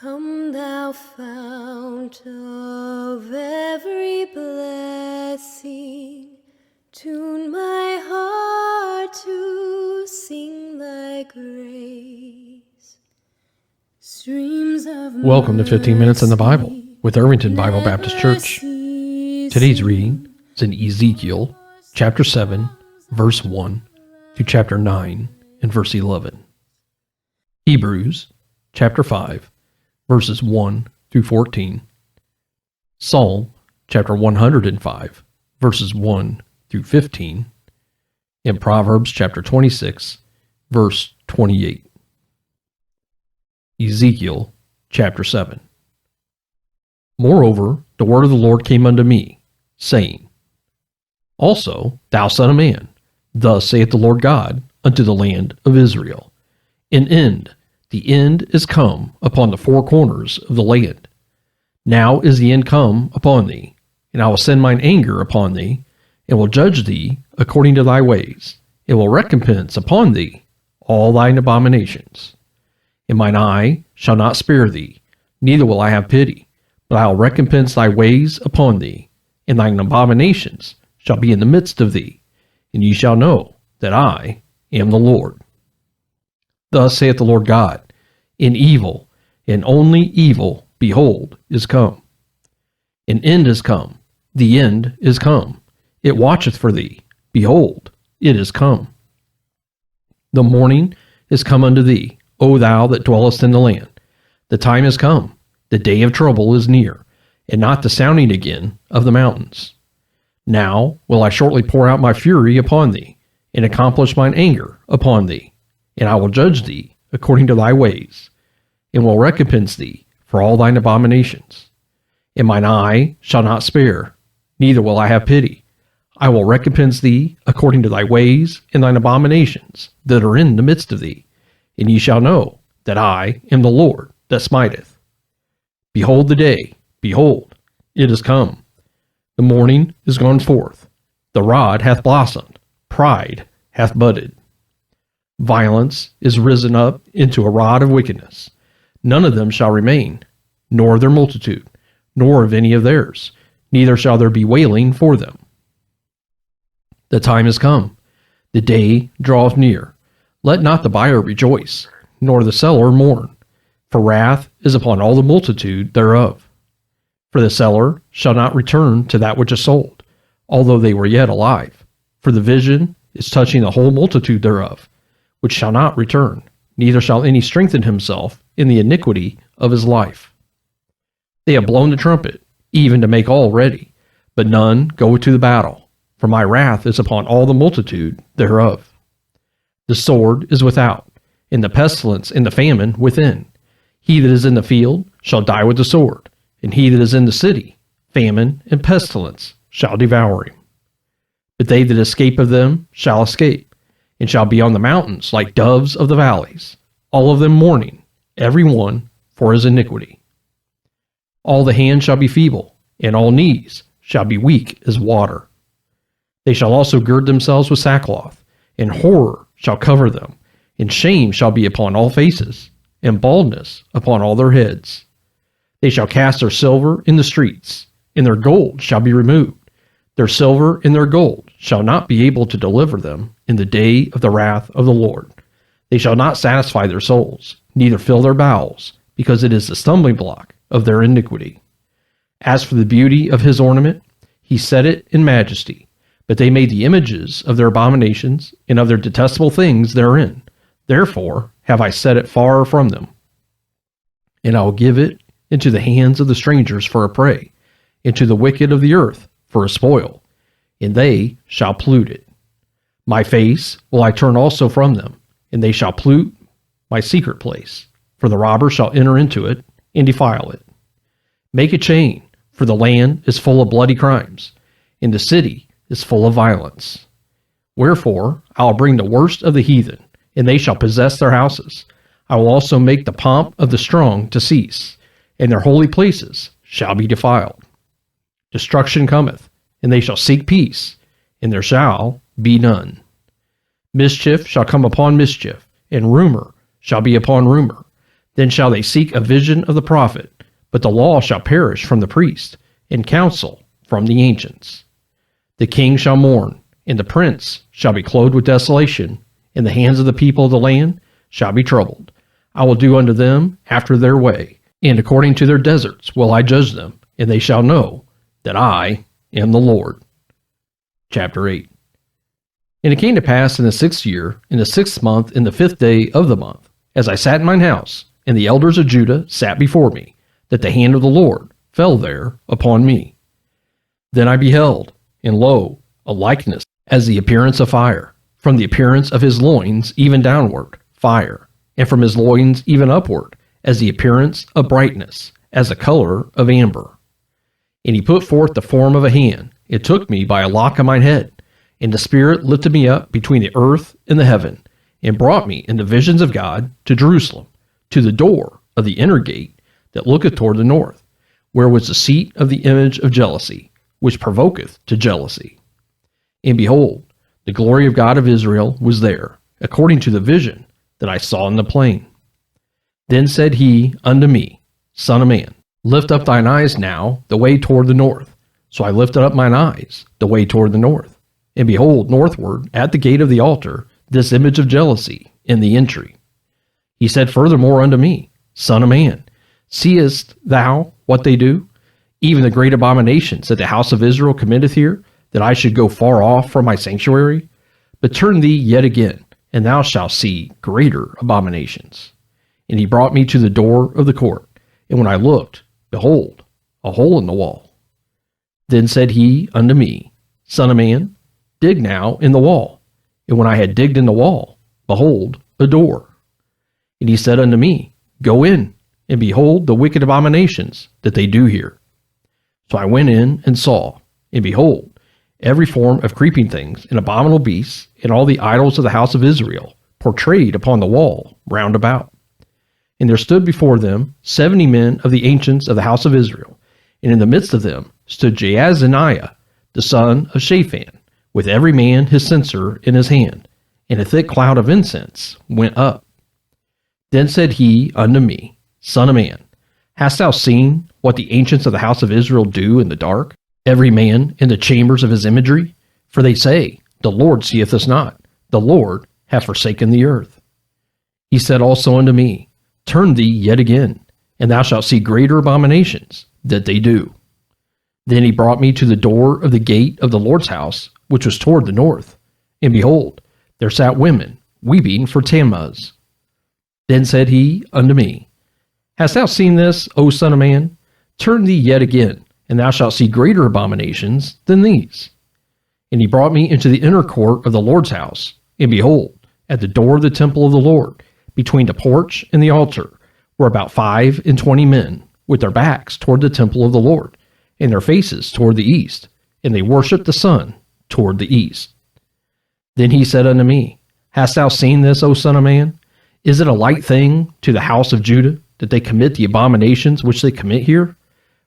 Come thou fount of every blessing, tune my heart to sing thy grace. Streams of Welcome to 15 Minutes in the Bible with Irvington Bible Baptist Church. Today's reading is in Ezekiel chapter 7, verse 1 to chapter 9 and verse 11. Hebrews chapter 5, verses 1 through 14. Psalm chapter 105, verses 1 through 15. And Proverbs chapter 26, verse 28. Ezekiel chapter 7. Moreover, the word of the Lord came unto me, saying, Also, thou son of man, thus saith the Lord God unto the land of Israel, the end is come upon the four corners of the land. Now is the end come upon thee, and I will send mine anger upon thee, and will judge thee according to thy ways, and will recompense upon thee all thine abominations. And mine eye shall not spare thee, neither will I have pity, but I will recompense thy ways upon thee, and thine abominations shall be in the midst of thee, and ye shall know that I am the Lord. Thus saith the Lord God, in evil, and only evil, behold, is come. An end is come, the end is come, it watcheth for thee, behold, it is come. The morning is come unto thee, O thou that dwellest in the land. The time is come, the day of trouble is near, and not the sounding again of the mountains. Now will I shortly pour out my fury upon thee, and accomplish mine anger upon thee, and I will judge thee according to thy ways, and will recompense thee for all thine abominations. And mine eye shall not spare, neither will I have pity. I will recompense thee according to thy ways and thine abominations that are in the midst of thee, and ye shall know that I am the Lord that smiteth. Behold the day, behold, it is come. The morning is gone forth, the rod hath blossomed, pride hath budded. Violence is risen up into a rod of wickedness. None of them shall remain, nor their multitude, nor of any of theirs, neither shall there be wailing for them. The time is come, the day draweth near. Let not the buyer rejoice, nor the seller mourn, for wrath is upon all the multitude thereof. For the seller shall not return to that which is sold, although they were yet alive, for the vision is touching the whole multitude thereof, which shall not return, neither shall any strengthen himself in the iniquity of his life. They have blown the trumpet, even to make all ready, but none go to the battle, for my wrath is upon all the multitude thereof. The sword is without, and the pestilence and the famine within. He that is in the field shall die with the sword, and he that is in the city, famine and pestilence shall devour him. But they that escape of them shall escape, and shall be on the mountains like doves of the valleys, all of them mourning, every one for his iniquity. All the hands shall be feeble, and all knees shall be weak as water. They shall also gird themselves with sackcloth, and horror shall cover them, and shame shall be upon all faces, and baldness upon all their heads. They shall cast their silver in the streets, and their gold shall be removed. Their silver and their gold shall not be able to deliver them in the day of the wrath of the Lord. They shall not satisfy their souls, neither fill their bowels, because it is the stumbling block of their iniquity. As for the beauty of his ornament, he set it in majesty, but they made the images of their abominations and of their detestable things therein. Therefore have I set it far from them. And I will give it into the hands of the strangers for a prey, and to the wicked of the earth for a spoil, and they shall pollute it. My face will I turn also from them, and they shall pollute my secret place, for the robber shall enter into it and defile it. Make a chain, for the land is full of bloody crimes, and the city is full of violence. Wherefore I will bring the worst of the heathen, and they shall possess their houses. I will also make the pomp of the strong to cease, and their holy places shall be defiled. Destruction cometh, and they shall seek peace, and there shall be none. Mischief shall come upon mischief, and rumor shall be upon rumor. Then shall they seek a vision of the prophet, but the law shall perish from the priest, and counsel from the ancients. The king shall mourn, and the prince shall be clothed with desolation, and the hands of the people of the land shall be troubled. I will do unto them after their way, and according to their deserts will I judge them, and they shall know that I am the Lord. Chapter 8. And it came to pass in the 6th year, in the 6th month, in the 5th day of the month, as I sat in mine house, and the elders of Judah sat before me, that the hand of the Lord fell there upon me. Then I beheld, and lo, a likeness as the appearance of fire, from the appearance of his loins even downward, fire, and from his loins even upward, as the appearance of brightness, as the color of amber. And he put forth the form of a hand, it took me by a lock of mine head, and the Spirit lifted me up between the earth and the heaven, and brought me in the visions of God to Jerusalem, to the door of the inner gate that looketh toward the north, where was the seat of the image of jealousy, which provoketh to jealousy. And behold, the glory of God of Israel was there, according to the vision that I saw in the plain. Then said he unto me, Son of man, lift up thine eyes now the way toward the north. So I lifted up mine eyes the way toward the north. And behold, northward, at the gate of the altar, this image of jealousy in the entry. He said furthermore unto me, Son of man, seest thou what they do? Even the great abominations that the house of Israel committeth here, that I should go far off from my sanctuary? But turn thee yet again, and thou shalt see greater abominations. And he brought me to the door of the court, and when I looked, behold, a hole in the wall. Then said he unto me, Son of man, dig now in the wall. And when I had digged in the wall, behold, a door. And he said unto me, Go in, and behold the wicked abominations that they do here. So I went in and saw, and behold, every form of creeping things and abominable beasts, and all the idols of the house of Israel, portrayed upon the wall round about. And there stood before them 70 men of the ancients of the house of Israel, and in the midst of them stood Jaazaniah, the son of Shaphan, with every man his censer in his hand, and a thick cloud of incense went up. Then said he unto me, Son of man, hast thou seen what the ancients of the house of Israel do in the dark, every man in the chambers of his imagery? For they say, The Lord seeth us not, the Lord hath forsaken the earth. He said also unto me, Turn thee yet again, and thou shalt see greater abominations that they do. Then he brought me to the door of the gate of the Lord's house, which was toward the north. And behold, there sat women, weeping for Tammuz. Then said he unto me, Hast thou seen this, O son of man? Turn thee yet again, and thou shalt see greater abominations than these. And he brought me into the inner court of the Lord's house, and behold, at the door of the temple of the Lord, between the porch and the altar, were about 25 men, with their backs toward the temple of the Lord, and their faces toward the east, and they worshipped the sun toward the east. Then he said unto me, Hast thou seen this, O son of man? Is it a light thing to the house of Judah, that they commit the abominations which they commit here?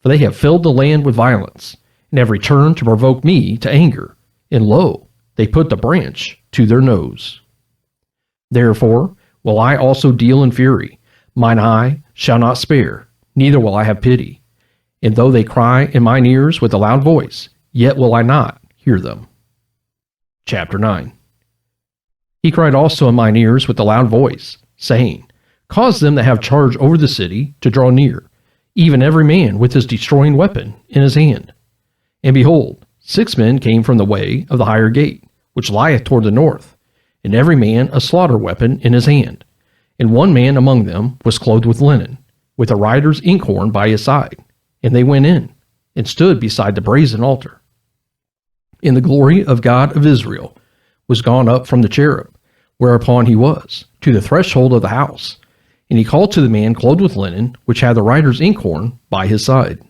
For they have filled the land with violence, and have returned to provoke me to anger. And lo, they put the branch to their nose. Therefore will I also deal in fury. Mine eye shall not spare, neither will I have pity. And though they cry in mine ears with a loud voice, yet will I not hear them. Chapter 9. He cried also in mine ears with a loud voice, saying, Cause them that have charge over the city to draw near, even every man with his destroying weapon in his hand. And behold, 6 men came from the way of the higher gate, which lieth toward the north, and every man a slaughter weapon in his hand. And one man among them was clothed with linen, with a rider's inkhorn by his side. And they went in, and stood beside the brazen altar. And the glory of God of Israel was gone up from the cherub, whereupon he was, to the threshold of the house. And he called to the man clothed with linen, which had the rider's inkhorn by his side.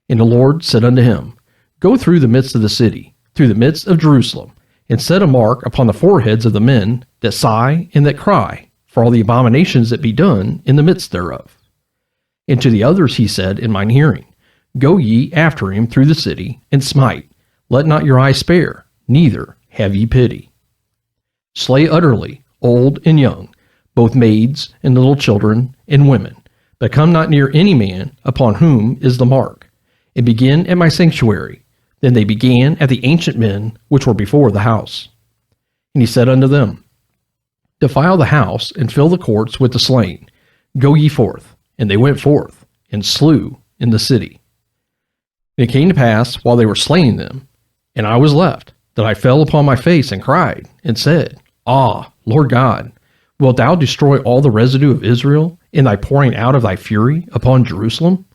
And the Lord said unto him, Go through the midst of the city, through the midst of Jerusalem, and set a mark upon the foreheads of the men that sigh and that cry for all the abominations that be done in the midst thereof. And to the others he said in mine hearing, Go ye after him through the city, and smite. Let not your eye spare, neither have ye pity. Slay utterly, old and young, both maids and little children and women, but come not near any man upon whom is the mark, and begin at my sanctuary. Then they began at the ancient men which were before the house. And he said unto them, Defile the house, and fill the courts with the slain. Go ye forth. And they went forth, and slew in the city. And it came to pass, while they were slaying them, and I was left, that I fell upon my face and cried, and said, Ah, Lord God, wilt thou destroy all the residue of Israel, in thy pouring out of thy fury upon Jerusalem?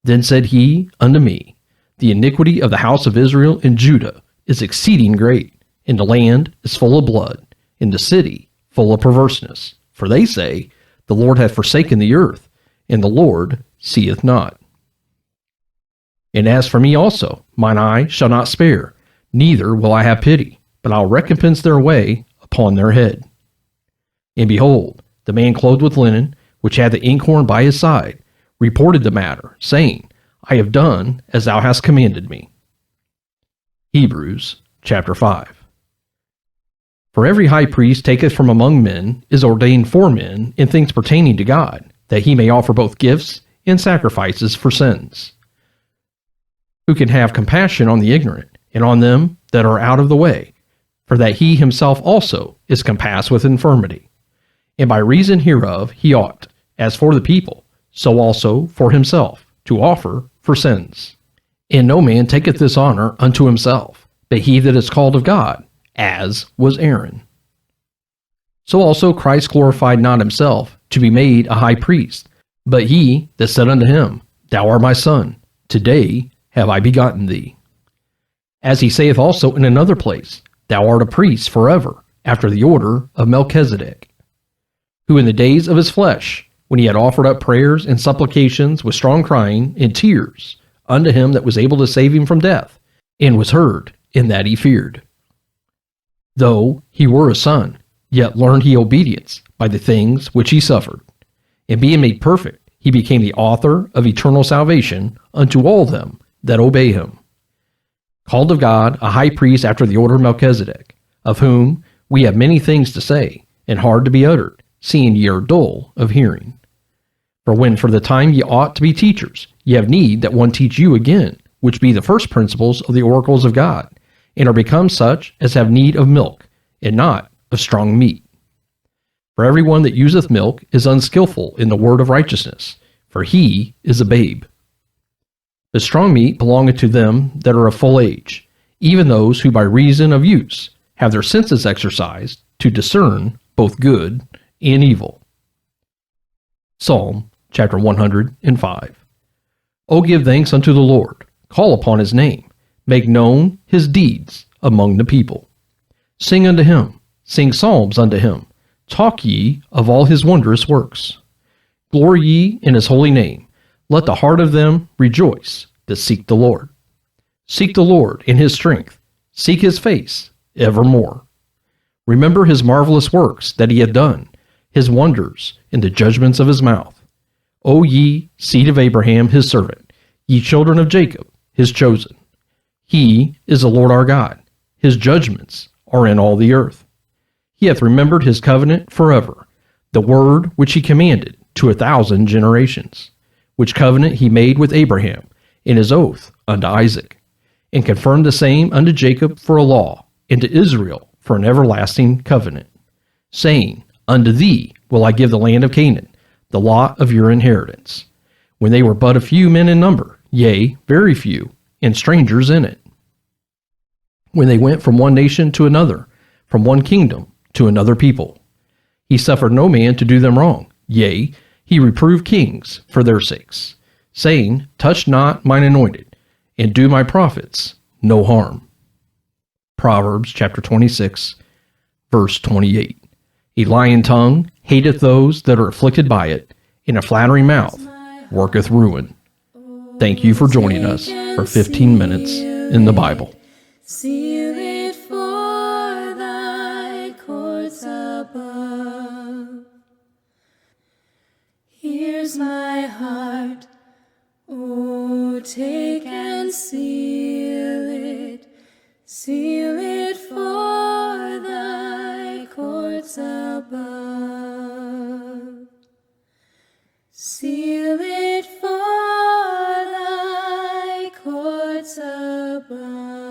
Then said he unto me, The iniquity of the house of Israel and Judah is exceeding great, and the land is full of blood, and the city full of perverseness. For they say, The Lord hath forsaken the earth, and the Lord seeth not. And as for me also, mine eye shall not spare, neither will I have pity, but I'll recompense their way upon their head. And behold, the man clothed with linen, which had the inkhorn by his side, reported the matter, saying, I have done as thou hast commanded me. Hebrews chapter 5. For every high priest taketh from among men is ordained for men in things pertaining to God, that he may offer both gifts and sacrifices for sins, who can have compassion on the ignorant, and on them that are out of the way, for that he himself also is compassed with infirmity. And by reason hereof he ought, as for the people, so also for himself, to offer for sins. And no man taketh this honor unto himself, but he that is called of God, as was Aaron. So also Christ glorified not himself to be made a high priest, but he that said unto him, Thou art my son, today have I begotten thee. As he saith also in another place, Thou art a priest forever, after the order of Melchizedek, who in the days of his flesh, when he had offered up prayers and supplications with strong crying and tears unto him that was able to save him from death, and was heard in that he feared. Though he were a son, yet learned he obedience by the things which he suffered. And being made perfect, he became the author of eternal salvation unto all them that obey him. Called of God a high priest after the order of Melchizedek, of whom we have many things to say, and hard to be uttered, seeing ye are dull of hearing. For when for the time ye ought to be teachers, ye have need that one teach you again, which be the first principles of the oracles of God, and are become such as have need of milk, and not of strong meat. For every one that useth milk is unskillful in the word of righteousness, for he is a babe. But strong meat belongeth to them that are of full age, even those who by reason of use have their senses exercised to discern both good and evil. Psalm chapter 105. O give thanks unto the Lord, call upon his name, make known his deeds among the people. Sing unto him, sing psalms unto him, talk ye of all his wondrous works. Glory ye in his holy name, let the heart of them rejoice that seek the Lord. Seek the Lord in his strength, seek his face evermore. Remember his marvelous works that he hath done, his wonders in the judgments of his mouth. O ye seed of Abraham his servant, ye children of Jacob his chosen. He is the Lord our God, his judgments are in all the earth. He hath remembered his covenant forever, the word which he commanded to 1,000 generations, which covenant he made with Abraham in his oath unto Isaac, and confirmed the same unto Jacob for a law, and to Israel for an everlasting covenant, saying, Unto thee will I give the land of Canaan, the lot of your inheritance, when they were but a few men in number, yea, very few, and strangers in it. When they went from one nation to another, from one kingdom to another people. He suffered no man to do them wrong, yea, he reproved kings for their sakes, saying, Touch not mine anointed, and do my prophets no harm. Proverbs chapter 26, verse 28. A lying tongue hateth those that are afflicted by it, and a flattering mouth worketh ruin. Thank you for joining us for 15 minutes in the Bible. Seal it for thy courts above. Here's my heart, oh, take and seal it for thy courts above. seal it for thy courts above.